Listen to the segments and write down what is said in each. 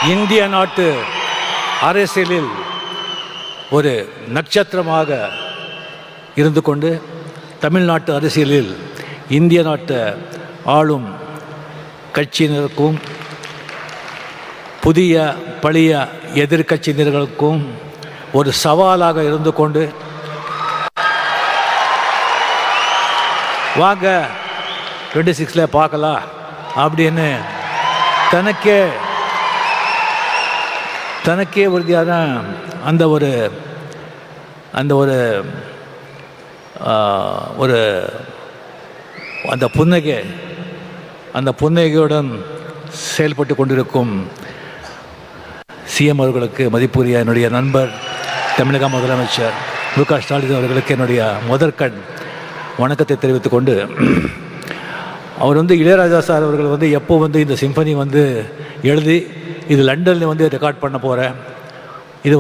இந்திய நாட்டு அரசியலில் ஒரு நட்சத்திரமாக இருந்து கொண்டு தமிழ்நாட்டு அரசியலில் இந்திய நாட்டு ஆளும் கட்சியினருக்கும் புதிய பழைய எதிர்கட்சியினர்களுக்கும் ஒரு சவாலாக இருந்து கொண்டு வாங்க 26 பார்க்கலாம் அப்படின்னு தனக்கே உறுதியான அந்த புன்னகையுடன் செயல்பட்டு கொண்டிருக்கும் சிஎம் அவர்களுக்கு மதிப்புரிய என்னுடைய நண்பர் தமிழக முதலமைச்சர் மு.க. ஸ்டாலின் அவர்களுக்கு என்னுடைய முதற்கண் வணக்கத்தை தெரிவித்துக் கொண்டு, அவர் இளையராஜா சார் அவர்கள் எப்போ இந்த சிம்பனி எழுதி இது லண்டனில் ரெக்கார்ட் பண்ண போகிறேன், இது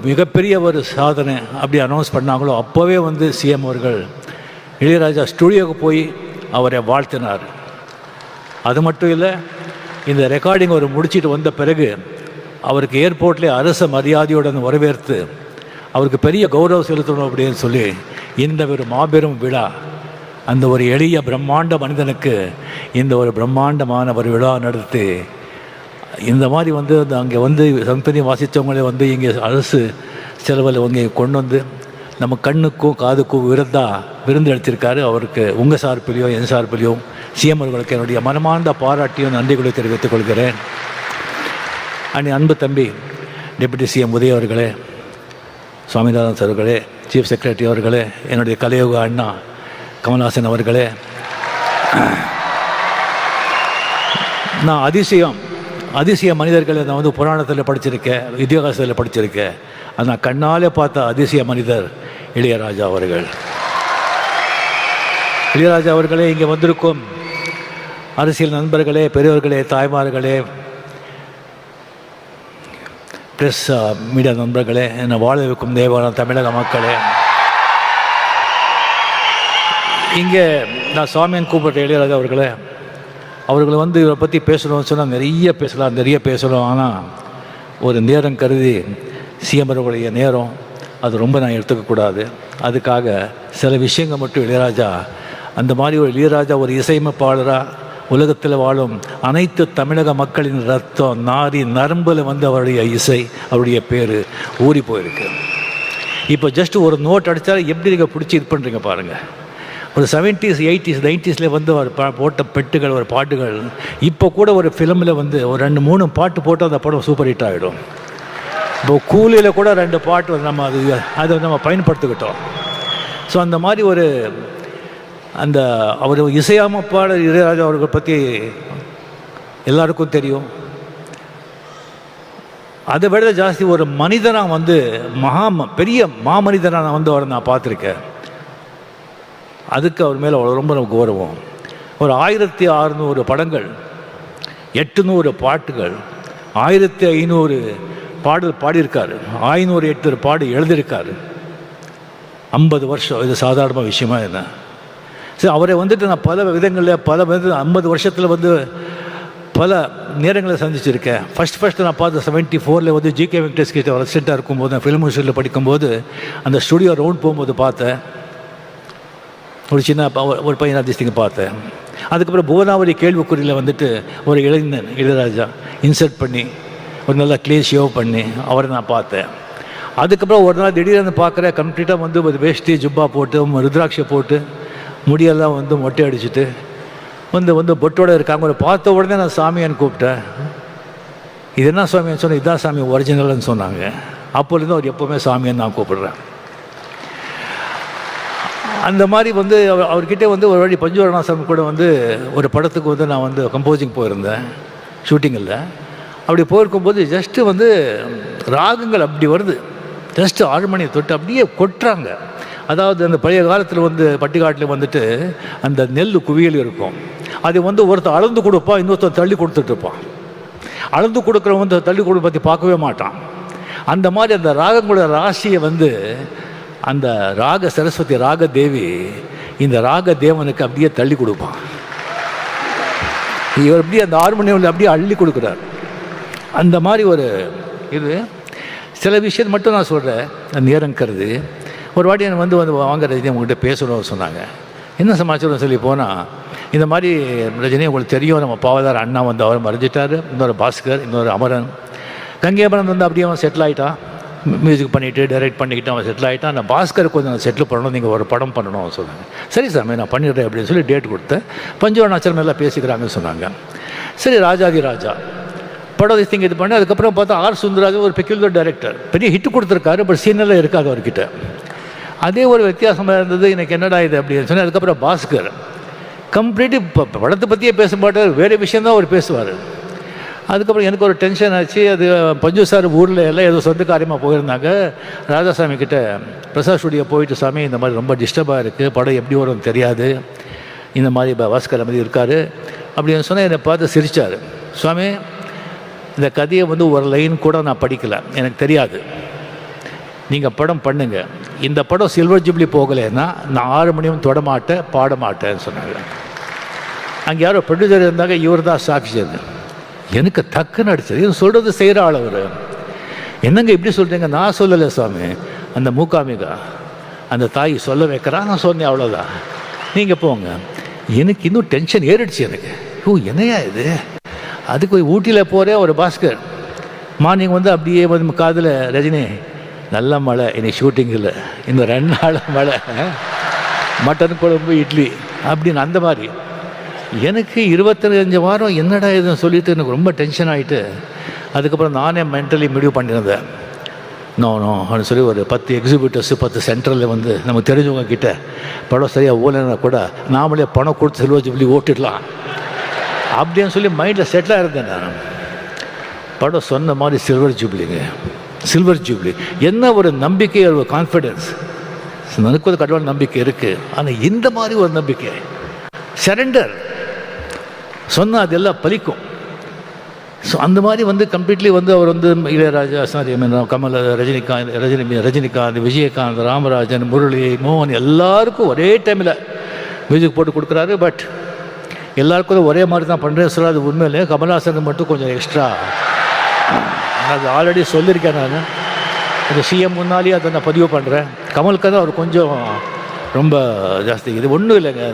மிகப்பெரிய ஒரு சாதனை அப்படி அனௌன்ஸ் பண்ணாங்களோ அப்போவே சிஎம் அவர்கள் இளையராஜா ஸ்டுடியோவுக்கு போய் அவரை வாழ்த்தினார். அது மட்டும் இல்லை, இந்த ரெக்கார்டிங் அவர் முடிச்சுட்டு வந்த பிறகு அவருக்கு ஏர்போர்ட்லேயே அரச மரியாதையுடன் வரவேற்று அவருக்கு பெரிய கௌரவம் செலுத்தணும் அப்படின்னு சொல்லி இந்த ஒரு மாபெரும் விழா, அந்த ஒரு எளிய பிரம்மாண்ட மனிதனுக்கு இந்த ஒரு பிரம்மாண்டமான ஒரு விழா நடத்தி இந்த மாதிரி அங்கே சம்பனி வாசித்தவங்களே இங்கே அரசு செலவில் இங்கே கொண்டு நம்ம கண்ணுக்கும் காதுக்கும் விருந்து அளித்திருக்காரு. அவருக்கு உங்கள் சார்பிலையோ என் சார்பிலையும் சிஎம் அவர்களுக்கு என்னுடைய மனமார்ந்த பாராட்டியும் நன்றிகளை தெரிவித்துக் கொள்கிறேன். அன்பு தம்பி டெப்யூட்டி சிஎம் உதய அவர்களே, சுவாமிநாதன் சார் அவர்களே, சீஃப் செக்ரட்டரி அவர்களே, என்னுடைய கலையோக அண்ணா கமல்ஹாசன் அவர்களே, நான் அதிசய மனிதர்களை நான் புராணத்தில் படிச்சிருக்கேன், இதிகாசத்தில் படிச்சிருக்கேன். நான் கண்ணாலே பார்த்த அதிசய மனிதர் இளையராஜா அவர்கள். இளையராஜா அவர்களே, இங்கே வந்திருக்கும் அரசியல் நண்பர்களே, பெரியவர்களே, தாய்மார்களே, ப்ரெஸ் மீடியா நண்பர்களே, என்னை வாழ வைக்கும் தேவான தமிழக மக்களே, இங்கே நான் சுவாமியன் கூப்பிட்ட இளையராஜா அவர்களை இவரை பற்றி பேசணும்னு சொன்னால் நிறைய பேசலாம். ஆனால் ஒரு நேரம் கருதி சிஎம் அவர்களுடைய நேரம் அது ரொம்ப நான் எடுத்துக்கக்கூடாது. அதுக்காக சில விஷயங்கள் மட்டும் இளையராஜா, அந்த மாதிரி ஒரு இளையராஜா ஒரு இசையமைப்பாளராக உலகத்தில் வாழும் அனைத்து தமிழக மக்களின் ரத்தம் நாரி நரம்பில் அவருடைய இசை, அவருடைய பேர் ஊறி போயிருக்கு. இப்போ ஜஸ்ட் ஒரு நோட் அடித்தாலும் எப்படி நீங்கள் பிடிச்சி இது பண்ணுறீங்க பாருங்கள். ஒரு 70s 80s 90s ஒரு போட்ட பெட்டுகள், ஒரு பாட்டுகள் இப்போ கூட ஒரு ஃபிலிமில் ஒரு 2-3 பாட்டு போட்டு அந்த படம் சூப்பர் ஹிட் ஆகிடும். இப்போ கூலியில் கூட 2 பாட்டு நம்ம அதை நம்ம பயன்படுத்திக்கிட்டோம். ஸோ அந்த மாதிரி அவர் இசையமைப்பாளர் இளையராஜா அவர்கள் பற்றி எல்லாருக்கும் தெரியும். அதை விட ஜாஸ்தி ஒரு மனிதனாக பெரிய மாமனிதனாக அவரை நான் பார்த்துருக்கேன். அதுக்கு அவர் மேலே ரொம்ப கௌரவம். ஒரு 1600 படங்கள், 800 பாட்டுகள், 1500 பாடல் பாடியிருக்காரு, 508 பாடு எழுதியிருக்காரு. 50 வருஷம் இது சாதாரண விஷயமா என்ன? சரி, அவரை நான் பல விதங்களில் 50 வருஷத்தில் பல நேரங்களை சந்திச்சிருக்கேன். ஃபஸ்ட்டு நான் பார்த்த 74 ஜிகே வெங்கடேஷ் கிட்ட ரெசிடெண்ட்டாக இருக்கும்போது, ஃபிலிம் இன்ஸ்டியூட்டில் படிக்கும்போது அந்த ஸ்டுடியோ ரவுண்ட் போகும்போது பார்த்தேன். ஒரு சின்ன ஒரு பையன் அதிர்ஷ்டிங்க பார்த்தேன். அதுக்கப்புறம் புவனாவரி கேள்விக்குறியில் ஒரு இளைஞன் இளையராஜா இன்சர்ட் பண்ணி ஒரு நல்லா க்ளீன் ஷேவ் பண்ணி அவரை நான் பார்த்தேன். அதுக்கப்புறம் ஒரு நாள் திடீர்னு பார்க்குறேன், கம்ப்ளீட்டாக ஒரு வேஷ்டி ஜுப்பா போட்டு ருத்ராட்சை போட்டு முடியெல்லாம் மொட்டை அடிச்சுட்டு பொட்டோடு இருக்காங்க. ஒரு பார்த்த உடனே நான் சாமியான்னு கூப்பிட்டேன். இது என்ன சாமியான்னு சொன்னேன். இதுதான் சாமி ஒரிஜினல்னு சொன்னாங்க. அப்போலேருந்து அவர் எப்போவுமே சாமியான்னு நான் கூப்பிடுறேன். அந்த மாதிரி அவர்கிட்ட ஒரு வாட்டி பஞ்சுவரணாசம் கூட ஒரு படத்துக்கு நான் கம்போசிங் போயிருந்தேன் ஷூட்டிங்கில். அப்படி போயிருக்கும்போது ஜஸ்ட்டு ராகங்கள் அப்படி வருது, ஜஸ்ட்டு ஆழ்மணியை தொட்டு அப்படியே கொட்டுறாங்க. அதாவது அந்த பழைய காலத்தில் பட்டிக்காட்டில் அந்த நெல் குவியல் இருக்கும். அது ஒருத்தர் அளந்து கொடுப்பான், இன்னொருத்தர் தள்ளி கொடுத்துட்ருப்பான். அளந்து கொடுக்குறவங்க தள்ளி கொடுக்க பற்றி பார்க்கவே மாட்டான். அந்த மாதிரி அந்த ராகங்களோட ராசியை அந்த ராக சரஸ்வதி ராக தேவி இந்த ராக தேவனுக்கு அப்படியே தள்ளி கொடுப்பான். இவர் அப்படியே அந்த ஹார்மோனியமில் அப்படியே அள்ளி கொடுக்குறார். அந்த மாதிரி ஒரு இது. சில விஷயம் மட்டும் நான் சொல்கிறேன், நேரங்கிறது. ஒரு வாட்டி எனக்கு வந்து வாங்க ரஜினி உங்கள்கிட்ட பேசணும்னு சொன்னாங்க. என்ன சமாச்சாரம் சொல்லி போனால், இந்த மாதிரி ரஜினி உங்களுக்கு தெரியும், நம்ம பாவதார் அண்ணா வந்து அவர் மறைஞ்சிட்டார், இன்னொரு பாஸ்கர், இன்னொரு அமரன். கங்கேபரன் வந்து அப்படியே அவன் செட்டில் ஆகிட்டான், மியூசிக் பண்ணிவிட்டு டைரக்ட் பண்ணிக்கிட்டு அவன் செட்டில் ஆகிட்டான். அந்த பாஸ்கர் கொஞ்சம் செட்டில் பண்ணணும், நீங்கள் ஒரு படம் பண்ணணும் அவன் சொன்னாங்க. சரி சாமி நான் பண்ணிடுறேன் அப்படின்னு சொல்லி டேட் கொடுத்தேன். பஞ்சவர்ணாச்சலம் எல்லாம் பேசிக்கிறாங்கன்னு சொன்னாங்க. சரி ராஜாதி ராஜா படம் திங்க இது பண்ணி அதுக்கப்புறம் பார்த்தா ஆர் சுந்தராஜன் ஒரு பெக்யூலர் டைரக்டர், பெரிய ஹிட்டு கொடுத்துருக்காரு, பட் சீனெல்லாம் இருக்காது அவர்கிட்ட. அதே ஒரு வித்தியாசமாக இருந்தது. எனக்கு என்னடா இது அப்படின்னு சொன்னால், அதுக்கப்புறம் பாஸ்கர் கம்ப்ளீட்டு இப்போ படத்தை பற்றியே பேச மாட்டார், வேறு விஷயந்தான் அவர் பேசுவார். அதுக்கப்புறம் எனக்கு ஒரு டென்ஷன் ஆச்சு. அது பஞ்சு சார் ஊரில் எல்லாம் ஏதோ சொந்த காரியமாக போயிருந்தாங்க. ராஜாசாமி கிட்ட பிரசாத் ஸ்டுடியோ போயிட்டு, சாமி இந்த மாதிரி ரொம்ப டிஸ்டர்பாக இருக்குது, படம் எப்படி வரும்னு தெரியாது, இந்த மாதிரி பாஸ்கர் மாதிரி இருக்கார் அப்படின்னு சொன்னால் என்னை பார்த்து சிரித்தார். சுவாமி இந்த கதையை வந்து ஒரு லைன் கூட நான் படிக்கலை, எனக்கு தெரியாது, நீங்கள் படம் பண்ணுங்க. இந்த படம் சில்வர் ஜூப்ளி போகலைன்னா நான் 6 மணியும் தொட மாட்டேன், பாட மாட்டேன்னு சொன்னாங்க. அங்கே யாரோ ப்ரொடியூசர் இருந்தாங்க, இவர் தான் சாட்சி. எனக்கு டக்குன்னு அடிச்சது. இது சொல்கிறது செய்கிற ஆள் அவர். என்னங்க இப்படி சொல்கிறீங்க? நான் சொல்லலை சுவாமி, அந்த மூகாமிகா அந்த தாய் சொல்ல வைக்கிறா, நான் சொன்னேன், அவ்வளோதான், நீங்கள் போங்க. எனக்கு இன்னும் டென்ஷன் ஏறிடுச்சு எனக்கு. என்னையா இது? அதுக்கு ஊட்டியில் போகிறேன், ஒரு பாஸ்கர் மார்னிங் வந்து அப்படியே வந்து காதில், ரஜினி நல்ல மழை, இன்னைக்கு ஷூட்டிங் இல்லை, இந்த 2 நாள் மழை, மட்டன் குழம்பு இட்லி அப்படின்னு. அந்த மாதிரி எனக்கு 25 வாரம் என்னடா இதுன்னு சொல்லிட்டு எனக்கு ரொம்ப டென்ஷன் ஆகிட்டு, அதுக்கப்புறம் நானே மென்டலி முடிவு பண்ணியிருந்தேன். நோ அப்படின்னு சொல்லி ஒரு 10 எக்ஸிபிட்டர்ஸு 10 சென்டரில் வந்து நமக்கு தெரிஞ்சவங்க கிட்ட படம் சரியாக ஓலைன்னா கூட நாமளே பணம் கொடுத்து சில்வர் ஜூப்ளி ஓட்டிடலாம் அப்படின்னு சொல்லி மைண்டில் செட்டிலாக இருந்தேன் நான். படம் சொன்ன மாதிரி சில்வர் ஜூப்ளிங்க, சில்வர் ஜூப்ளி. என்ன ஒரு நம்பிக்கை, ஒரு கான்ஃபிடென்ஸ். எனக்கு ஒரு கடவுள் நம்பிக்கை இருக்குது, ஆனால் இந்த மாதிரி ஒரு நம்பிக்கை, சரண்டர் சொன்னால் அதெல்லாம் பலிக்கும். ஸோ அந்த மாதிரி வந்து கம்ப்ளீட்லி வந்து அவர் வந்து இளையராஜா, சாரி கமல், ரஜினிகாந்த், விஜயகாந்த், ராமராஜன், முரளி, மோகன் எல்லாருக்கும் ஒரே டைமில் மியூசிக் போட்டு கொடுக்குறாரு. பட் எல்லாருக்கும் ஒரே மாதிரி தான் பண்ணுறேன் சொல்ல, அது உண்மையிலே கமல்ஹாசனுக்கு மட்டும் கொஞ்சம் எக்ஸ்ட்ரா. அது ஆல்ரெடி சொல்லியிருக்கேன் நான், அந்த சிஎம் முன்னாலேயே அதை நான் பதிவு பண்ணுறேன். கமலுக்கு தான் அவர் கொஞ்சம் ரொம்ப ஜாஸ்தி. இது ஒன்றும் இல்லைங்க,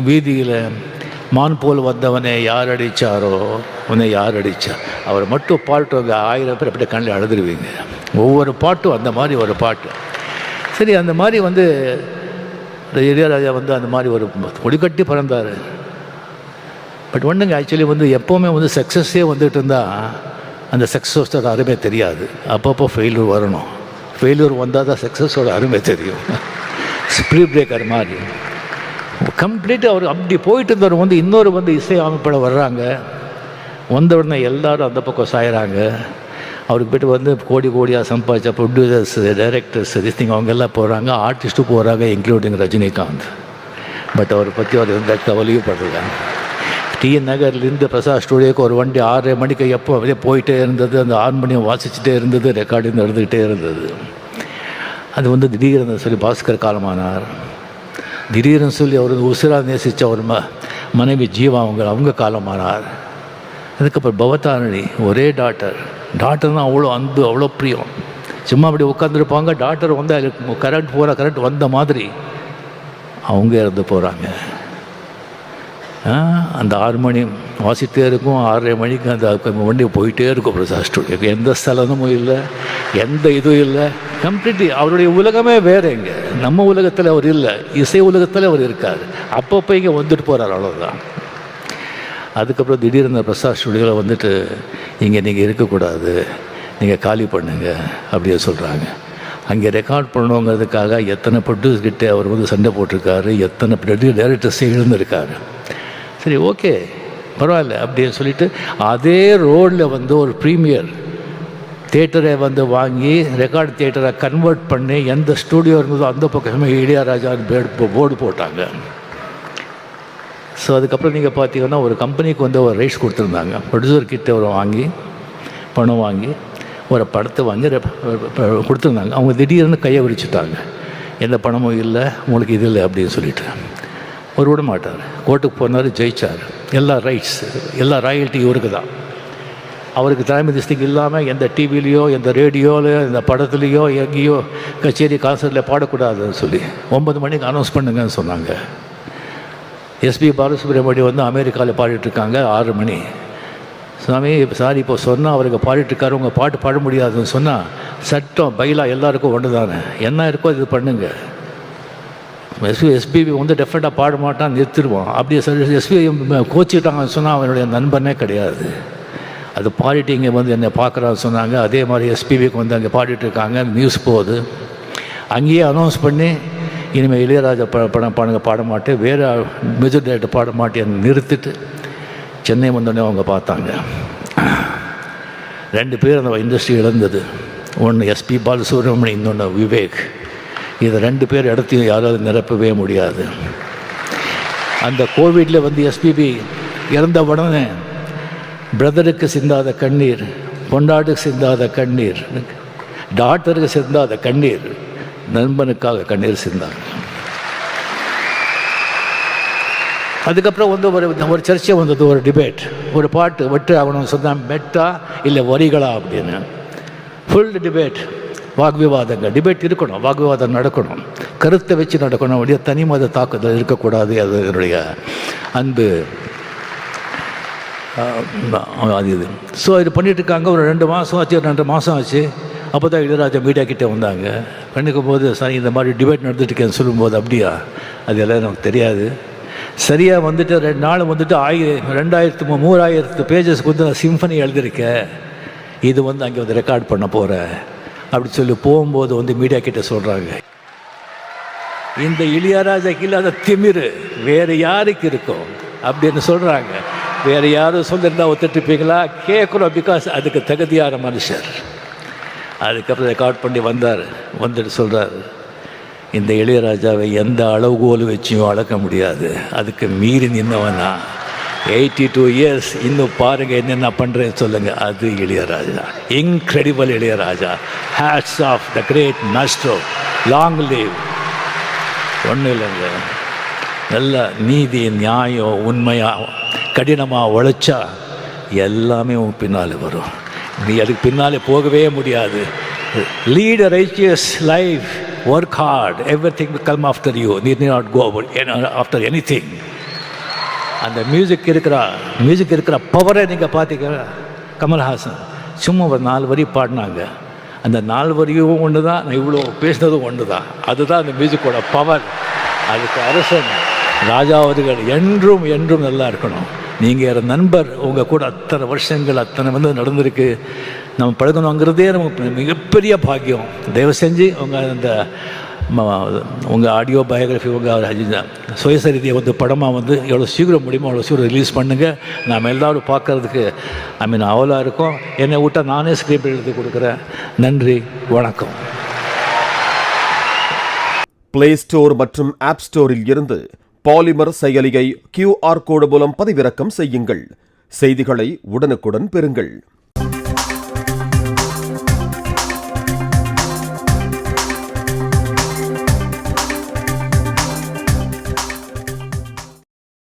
வீதியில் மான் போல் வந்தவனை யார் அடித்தாரோ உன்னை யார் அடித்தா, அவர் மட்டும் பாட்டு 1000 பேர் அப்படியே கண்ணில் அழுதுருவீங்க. ஒவ்வொரு பாட்டும் அந்த மாதிரி ஒரு பாட்டு. சரி, அந்த மாதிரி வந்து இளையராஜா வந்து அந்த மாதிரி ஒரு கொடிக்கட்டி பறந்தார். பட் ஒன்றுங்க, ஆக்சுவலி வந்து எப்போவுமே வந்து சக்ஸஸே வந்துட்டு இருந்தால் அந்த சக்ஸஸோட அருமை தெரியாது. அப்பப்போ ஃபெயில்யூர் வரணும், ஃபெயில்யூர் வந்தால் தான் சக்ஸஸோட அருமை தெரியும். ஸ்பீட் பிரேக்கர் மாதிரி கம்ப்ளீட்டாக அவர் அப்படி போயிட்டு இருந்தவர் வந்து இன்னொரு வந்து இசை அமைப்பில் வர்றாங்க. வந்த உடனே எல்லோரும் அந்த பக்கம் சாயிறாங்க. அவருக்கு போய்ட்டு வந்து கோடியாக சம்பாதிச்ச ப்ரொடியூசர்ஸ், டைரக்டர்ஸ், திஸ்திங் அவங்க எல்லாம் போகிறாங்க, ஆர்டிஸ்ட்டும் போகிறாங்க, இன்க்ளூடிங் ரஜினிகாந்த். பட் அவரை பற்றி அவர் எந்த கவலையும் படல. டிஎன் நகர்லேருந்து பிரசாத் ஸ்டுடியோக்கு ஒரு வண்டி 6:30 மணிக்கு எப்போ அப்படியே போயிட்டே இருந்தது. அந்த 6 மணியும் வாசிச்சுட்டே இருந்தது, ரெக்கார்டிங் நடந்துக்கிட்டே இருந்தது. அது வந்து திடீர்னு சொல்லி பாஸ்கர் காலமானார். திடீர்னு சொல்லி அவர் உசிராக நேசித்த ஒரு மனைவி ஜீவா அவங்க காலமானார். அதுக்கப்புறம் பவதாரணி, ஒரே டாக்டர்னால் அவ்வளோ அன்பு, அவ்வளோ பிரியம். சும்மா அப்படி உட்காந்துருப்பாங்க, டாக்டர் வந்து அதுக்கு கரெக்ட் வந்த மாதிரி அவங்க இறந்து போகிறாங்க. அந்த 6 மணி வாசிட்டே இருக்கும், 6:30 மணிக்கு அந்த வண்டி போயிட்டே இருக்கும் பிரசாத் ஸ்டுடியோக்கு. எந்த ஸ்தலமும் இல்லை, எந்த இதுவும் இல்லை. கம்ப்ளீட்லி அவருடைய உலகமே வேறு. இங்கே நம்ம உலகத்தில் அவர் இல்லை, இசை உலகத்தில் அவர் இருக்கார். அப்பப்போ இங்கே வந்துட்டு போகிறார், அவ்வளோதான். அதுக்கப்புறம் திடீர்னு பிரசாத் ஸ்டுடியோவில் வந்துட்டு இங்கே நீங்கள் இருக்கக்கூடாது, நீங்கள் காலி பண்ணுங்க அப்படியே சொல்கிறாங்க. அங்கே ரெக்கார்ட் பண்ணணுங்கிறதுக்காக எத்தனை ப்ரொடியூசர்கிட்ட அவர் வந்து சண்டை போட்டிருக்காரு, எத்தனை டைரக்டர்ஸ் எழுந்திருக்காரு. சரி, ஓகே, பரவாயில்ல அப்படின்னு சொல்லிட்டு அதே ரோடில் வந்து ஒரு ப்ரீமியர் தியேட்டரை வந்து வாங்கி ரெக்கார்டு தியேட்டரை கன்வெர்ட் பண்ணி எந்த ஸ்டூடியோ இருந்ததோ அந்த பக்கமே இளையராஜா போர்டு போட்டாங்க. ஸோ அதுக்கப்புறம் நீங்கள் பார்த்தீங்கன்னா ஒரு கம்பெனிக்கு வந்து ஒரு ரைட்ஸ் கொடுத்துருந்தாங்க. ப்ரொடியூசர்கிட்ட ஒரு பணம் வாங்கி ஒரு படத்தை வாங்கி கொடுத்துருந்தாங்க. அவங்க திடீர்னு கையை விரிச்சுட்டாங்க, எந்த பணமும் இல்லை உங்களுக்கு, இது இல்லை அப்படின்னு சொல்லிட்டு. அவர் விட மாட்டார். கோர்ட்டுக்கு போனார், ஜெயிச்சார். எல்லா ரைட்ஸ், எல்லா ராயல்ட்டி இவருக்கு தான். அவருக்கு தலைமை திஸ்திக்கு இல்லாமல் எந்த டிவிலையோ எந்த ரேடியோவில் இந்த படத்துலேயோ எங்கேயோ கச்சேரி கான்சர்ட்டில் பாடக்கூடாதுன்னு சொல்லி 9 மணிக்கு அனௌன்ஸ் பண்ணுங்கன்னு சொன்னாங்க. எஸ்பி பாலசுப்ரமணியம் வந்து அமெரிக்காவில் பாடிட்டுருக்காங்க 6 மணி. சாமி சாரி இப்போ சொன்னால் அவருக்கு பாடிட்டுருக்காரு, உங்கள் பாட்டு பாட முடியாதுன்னு சொன்னால் சட்டம் பைலா எல்லாருக்கும் ஒன்று தானே, என்ன இருக்கோ இது பண்ணுங்க. எஸ்பிபி வந்து டெஃபினட்டாக பாட மாட்டான், நிறுத்திடுவான். அப்படியே எஸ்பிபி கோச்சிக்கிட்டாங்கன்னு சொன்னால் அவனுடைய நண்பனே கிடையாது. அது பாடிட்டு இங்கே வந்து என்னை பார்க்குறான்னு சொன்னாங்க. அதே மாதிரி எஸ்பிபிக்கு வந்து அங்கே பாடிட்டுருக்காங்க, நியூஸ் போகுது. அங்கேயே அனௌன்ஸ் பண்ணி இனிமேல் இளையராஜா படம் பாட மாட்டேன், வேறு மியூசிக் டைரக்டர் பாட மாட்டேன்னு நிறுத்திட்டு சென்னை வந்தோடனே அவங்க பார்த்தாங்க. 2 பேர் அந்த இண்டஸ்ட்ரி இழந்தது. ஒன்று எஸ்பி பாலசுப்ரமணியம், இன்னொன்று விவேக். இது 2 பேர் இடத்தையும் யாராவது நிரப்பவே முடியாது. அந்த கோவிடில் வந்து எஸ்பிபி இறந்த உடனே பிரதருக்கு சிந்தாத கண்ணீர், பொண்டாட்டுக்கு சிந்தாத கண்ணீர், டாக்டருக்கு சிந்தாத கண்ணீர், நண்பனுக்காக கண்ணீர் சிந்தாங்க. அதுக்கப்புறம் வந்து ஒரு சர்ச்சை வந்தது, ஒரு டிபேட். ஒரு பாட்டு வெட்டு ஆகணும்னு சொன்னால் மெட்டா இல்லை வரிகளா அப்படின்னு ஃபுல் டிபேட், வாக்விவாதங்கள். டிபேட் இருக்கணும், வாக்விவாதம் நடக்கணும், கருத்தை வச்சு நடக்கணும், அப்படியே தனி மத தாக்குதல் இருக்கக்கூடாது. அது என்னுடைய அன்பு. அது இது ஸோ இது பண்ணிகிட்ருக்காங்க. ஒரு 2 மாதம் ஆச்சு, 2 மாதம் ஆச்சு. அப்போ தான் இளையராஜா மீடியா கிட்டே வந்தாங்க. பண்ணிக்கும் போது சரி இந்த மாதிரி டிபேட் நடந்துட்டுருக்கேன்னு சொல்லும்போது, அப்படியா, அது எல்லாம் நமக்கு தெரியாது. சரியாக வந்துட்டு 2 நாள் வந்துட்டு 2300 பேஜஸ்க்கு வந்து நான் சிம்பனி எழுதியிருக்கேன், இது வந்து அங்கே வந்து ரெக்கார்ட் பண்ண போகிறேன் அப்படி சொல்லி போகும்போது வந்து மீடியா கிட்டே சொல்கிறாங்க. இந்த இளையராஜாக்கு இல்லாத திமிரு வேறு யாருக்கு இருக்கும் அப்படின்னு சொல்கிறாங்க. வேறு யாரும் சொல்லியிருந்தா ஒத்துட்டுருப்பீங்களா? கேட்குறோம், பிகாஸ் அதுக்கு தகுதியான மனுஷர். அதுக்கப்புறம் ரெக்கார்ட் பண்ணி வந்துட்டு சொல்கிறார், இந்த இளையராஜாவை எந்த அளவுகோல் வச்சியும் அளக்க முடியாது, அதுக்கு மீறி நின்னவனா 82 இயர்ஸ், இன்னும் பாருங்கள் என்னென்ன பண்ணுறேன்னு சொல்லுங்கள். அது Ilaiyaraaja, incredible Ilaiyaraaja. Hats off the great maestro, long live. ஒன்றும் இல்லைங்க, நல்ல நீதி, நியாயம், உண்மையாக கடினமாக உழைச்சா எல்லாமே உன் பின்னால் வரும். நீ அதுக்கு பின்னாலே போகவே முடியாது. Lead a righteous life, work hard, everything will come after you. நீ நாட் கோ ஆஃப்டர் எனிதிங். அந்த மியூசிக் இருக்கிற பவரை நீங்கள் பார்த்தீங்கன்னா, கமல்ஹாசன் சும்மா ஒரு 4 வரி பாடினாங்க. அந்த 4 வரியும் ஒன்று தான், நான் இவ்வளோ பேசினதும் ஒன்று தான். அதுதான் அந்த மியூசிக்கோட பவர். அதுக்கு அரசன் ராஜா அவர்கள் என்றும் என்றும் நல்லா இருக்கணும். நீங்கள் நண்பர், உங்கள் கூட அத்தனை வருஷங்கள் அத்தனை வந்து நடந்திருக்கு. நம்ம பழகணுங்கிறதே நமக்கு மிகப்பெரிய பாக்கியம். தயவு செஞ்சு உங்கள் ஆடியோ பயோகிராஃபி, உங்கள் சுயசரிதியை வந்து படமாக வந்து எவ்வளோ சீக்கிரம் முடியுமோ அவ்வளோ சீக்கிரம் ரிலீஸ் பண்ணுங்கள். நாம் எல்லோரும் பார்க்குறதுக்கு அவ்வளோ இருக்கும். என்னை விட்டால் நானே ஸ்கிரிப்ட் எழுதி கொடுக்குறேன். நன்றி, வணக்கம். பிளே ஸ்டோர் மற்றும் ஆப் ஸ்டோரில் இருந்து பாலிமர் செயலியை QR கோடு மூலம் பதிவிறக்கம் செய்யுங்கள். செய்திகளை உடனுக்குடன் பெறுங்கள்.